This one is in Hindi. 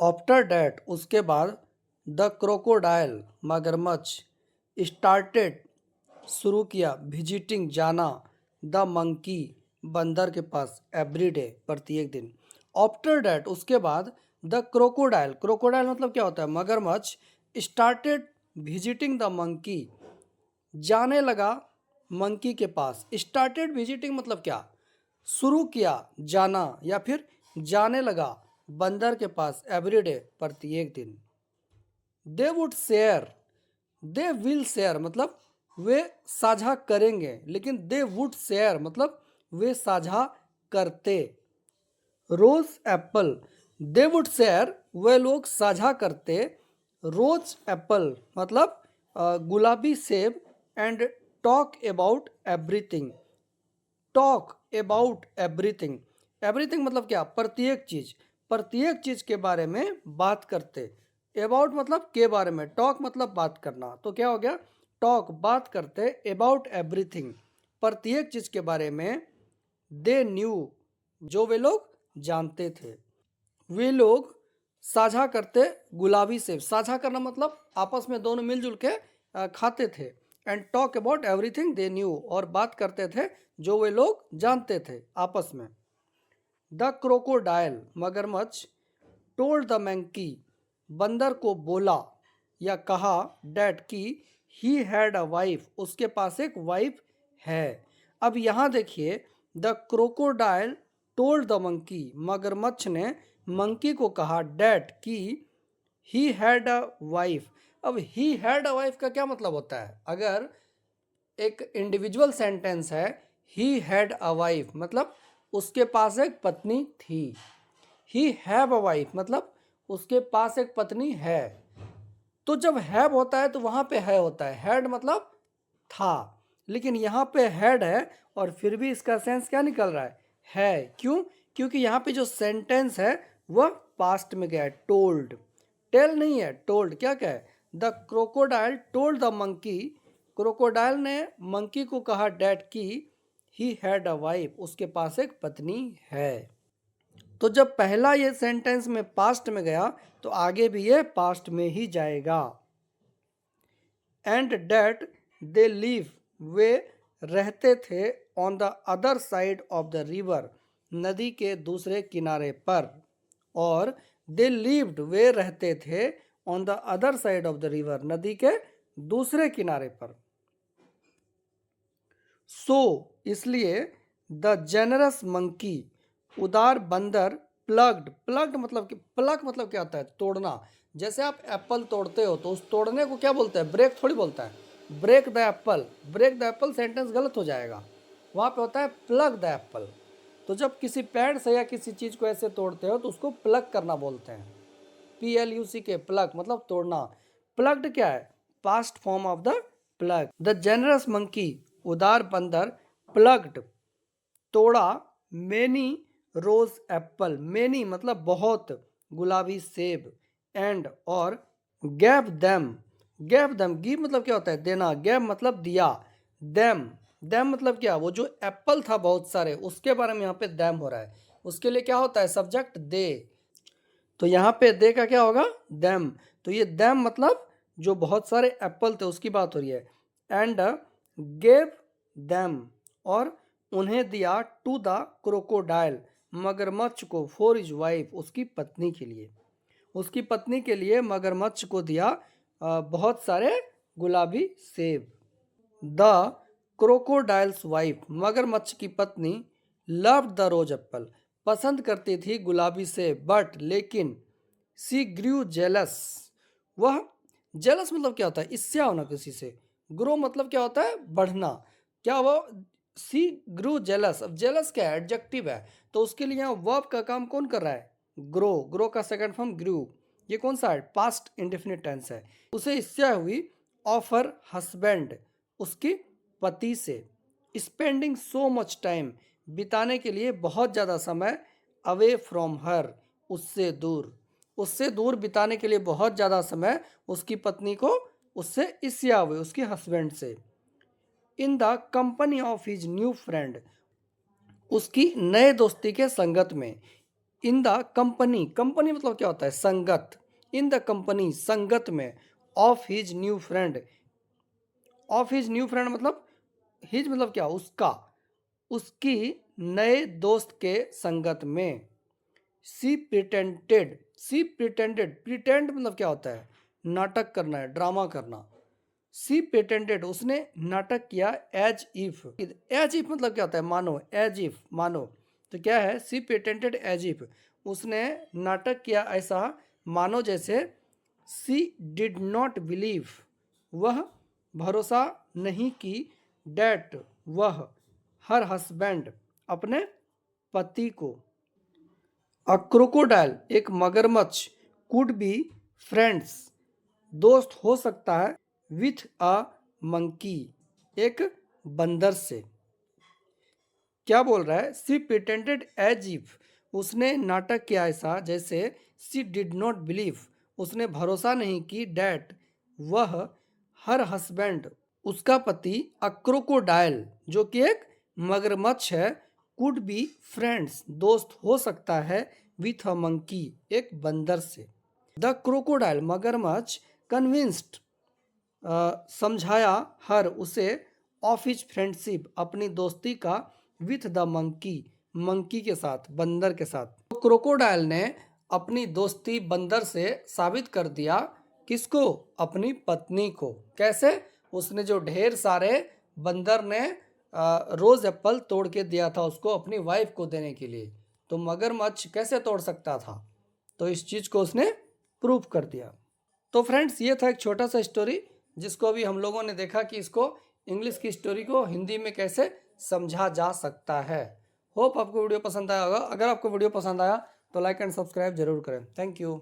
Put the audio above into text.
आफ्टर डैट उसके बाद द क्रोकोडाइल मगरमच्छ स्टार्टेड शुरू किया विजिटिंग जाना द मंकी बंदर के पास एवरी डे प्रत्येक दिन। आफ्टर डैट उसके बाद द क्रोकोडाइल, क्रोकोडाइल मतलब क्या होता है मगरमच्छ, स्टार्टेड विजिटिंग द मंकी जाने लगा मंकी के पास। स्टार्टेड विजिटिंग मतलब क्या, शुरू किया जाना या फिर जाने लगा बंदर के पास एवरीडे प्रत्येक दिन। They would share, they will share मतलब वे साझा करेंगे, लेकिन दे वुड शेयर मतलब वे साझा करते। रोज एप्पल, दे वुड शेयर वे लोग साझा करते। रोज एप्पल मतलब गुलाबी सेब। And talk about everything, talk about everything, everything मतलब क्या, प्रत्येक चीज, प्रत्येक चीज के बारे में बात करते। अबाउट मतलब के बारे में, टॉक मतलब बात करना, तो क्या हो गया टॉक बात करते, अबाउट एवरीथिंग प्रत्येक चीज के बारे में। दे न्यू जो वे लोग जानते थे। वे लोग साझा करते गुलाबी सेब, साझा करना मतलब आपस में दोनों मिलजुल के खाते थे। And talk about everything they knew और बात करते थे जो वे लोग जानते थे आपस में। द क्रोकोडाइल मगरमच्छ टोल्ड द मंकी बंदर को बोला या कहा डैट की ही हैड अ वाइफ उसके पास एक वाइफ है। अब यहाँ देखिए the crocodile told the monkey मगरमच्छ ने मंकी को कहा डैट की ही हैड अ वाइफ। अब ही हैड अ वाइफ का क्या मतलब होता है, अगर एक इंडिविजुअल सेंटेंस है ही हैड अ वाइफ मतलब उसके पास एक पत्नी थी। ही हैव अ वाइफ मतलब उसके पास एक पत्नी है। तो जब हैव होता है तो वहां पे है होता है, हैड मतलब था, लेकिन यहाँ पे हैड है और फिर भी इसका सेंस क्या निकल रहा है क्यों, क्योंकि यहाँ पे जो सेंटेंस है वह पास्ट में गया है, टोल्ड, टेल नहीं है, टोल्ड। क्या क्या है, the crocodile told the monkey, crocodile ने मंकी को कहा डैट की ही हैड अ वाइफ उसके पास एक पत्नी है। तो जब पहला ये सेंटेंस में पास्ट में गया तो आगे भी ये पास्ट में ही जाएगा। एंड डैट दे लिव वे रहते थे on the other side of the river नदी के दूसरे किनारे पर। और दे लिव्ड वे रहते थे on the other side of the river नदी के दूसरे किनारे पर। सो इसलिए द जेनरस मंकी उदार बंदर प्लग्ड, प्लग्ड मतलब कि प्लग मतलब क्या होता है तोड़ना, जैसे आप एप्पल तोड़ते हो तो उस तोड़ने को क्या बोलते हैं, ब्रेक थोड़ी बोलता है, break the apple, break the apple sentence गलत हो जाएगा, वहाँ पे होता है प्लग द एप्पल। तो जब किसी पेड़ से या किसी चीज़ को ऐसे तोड़ते हो तो उसको प्लग करना बोलते हैं, PLUC के प्लग मतलब तोड़ना। प्लग्ड क्या है, past form of the plug. The generous monkey उदार बंदर प्लग्ड तोड़ा मेनी रोज एप्पल, मेनी मतलब बहुत गुलाबी सेब, एंड और gave them, gave them give मतलब क्या होता है देना, गैव मतलब दिया, देम, देम मतलब क्या, वो जो एप्पल था बहुत सारे उसके बारे में यहाँ पे देम हो रहा है, उसके लिए क्या होता है सब्जेक्ट दे, तो यहाँ पे दे का क्या होगा देम, तो ये देम मतलब जो बहुत सारे एप्पल थे उसकी बात हो रही है। एंड गेव देम और उन्हें दिया टू द क्रोकोडाइल मगरमच्छ को फॉर हिज वाइफ उसकी पत्नी के लिए, उसकी पत्नी के लिए मगरमच्छ को दिया बहुत सारे गुलाबी सेब। द क्रोकोडाइल्स वाइफ मगरमच्छ की पत्नी लव्ड द रोज एप्पल पसंद करती थी गुलाबी सेब, बट लेकिन सी ग्रू जेलस, वह जेलस मतलब क्या होता है इससे होना किसी से, ग्रो मतलब क्या होता है बढ़ना, क्या वो सी ग्रू जेलस, अब जेलस क्या है एडजेक्टिव है तो उसके लिए यहाँ वर्ब का काम कौन कर रहा है ग्रो, ग्रो का सेकंड फॉर्म ग्रू, ये कौन सा है पास्ट इंडेफिनिट टेंस है। उसे इससे हुई ऑफर हस्बैंड उसकी पति से, स्पेंडिंग सो मच टाइम बिताने के लिए बहुत ज़्यादा समय, अवे फ्रॉम हर उससे दूर, उससे दूर बिताने के लिए बहुत ज़्यादा समय उसकी पत्नी को उससे इससे हुए उसके हस्बैंड से। In the company of his new friend उसकी नए दोस्ती के संगत में, इन द कंपनी, कंपनी मतलब क्या होता है? संगत। इन द कंपनी, संगत में, of his new friend, of his new friend मतलब हिज मतलब क्या? उसका, उसकी नए दोस्त के संगत में। सी प्रिटेंडेड, सी प्रिटेंडेड, प्रिटेंड मतलब क्या होता है? नाटक करना है, ड्रामा करना। सी प्रिटेंडेड, उसने नाटक किया, एज इफ, एज इफ मतलब क्या होता है? मानो, एज इफ मानो। तो क्या है? सी प्रिटेंडेड एज इफ, उसने नाटक किया ऐसा मानो जैसे। सी डिड नॉट बिलीव, वह भरोसा नहीं की, डेट वह, हर हस्बैंड अपने पति को। अ क्रोकोडाइल, एक मगरमच्छ, कुड बी फ्रेंड्स, दोस्त हो सकता है, विथ अ मंकी, एक बंदर से। क्या बोल रहा है? सी प्रिटेंडेड एज इफ, उसने नाटक किया ऐसा जैसे। सी डिड नॉट बिलीव, उसने भरोसा नहीं की, डैट वह, हर हस्बैंड उसका पति, अ क्रोकोडाइल जो कि एक मगरमच्छ है, कुड बी फ्रेंड्स दोस्त हो सकता है, विथ अ मंकी एक बंदर से। द क्रोकोडाइल मगरमच्छ, कन्विंस्ड समझाया, हर उसे, ऑफ हिज फ्रेंडशिप अपनी दोस्ती का, विथ द मंकी मंकी के साथ, बंदर के साथ। तो क्रोकोडाइल ने अपनी दोस्ती बंदर से साबित कर दिया। किसको? अपनी पत्नी को। कैसे? उसने जो ढेर सारे बंदर ने रोज एप्पल तोड़ के दिया था उसको अपनी वाइफ को देने के लिए, तो मगरमच्छ कैसे तोड़ सकता था? तो इस चीज को उसने प्रूव कर दिया। तो फ्रेंड्स ये था एक छोटा सा स्टोरी जिसको अभी हम लोगों ने देखा कि इसको इंग्लिश की स्टोरी को हिंदी में कैसे समझा जा सकता है। होप आपको वीडियो पसंद आया होगा। अगर आपको वीडियो पसंद आया तो लाइक एंड सब्सक्राइब जरूर करें। Thank you.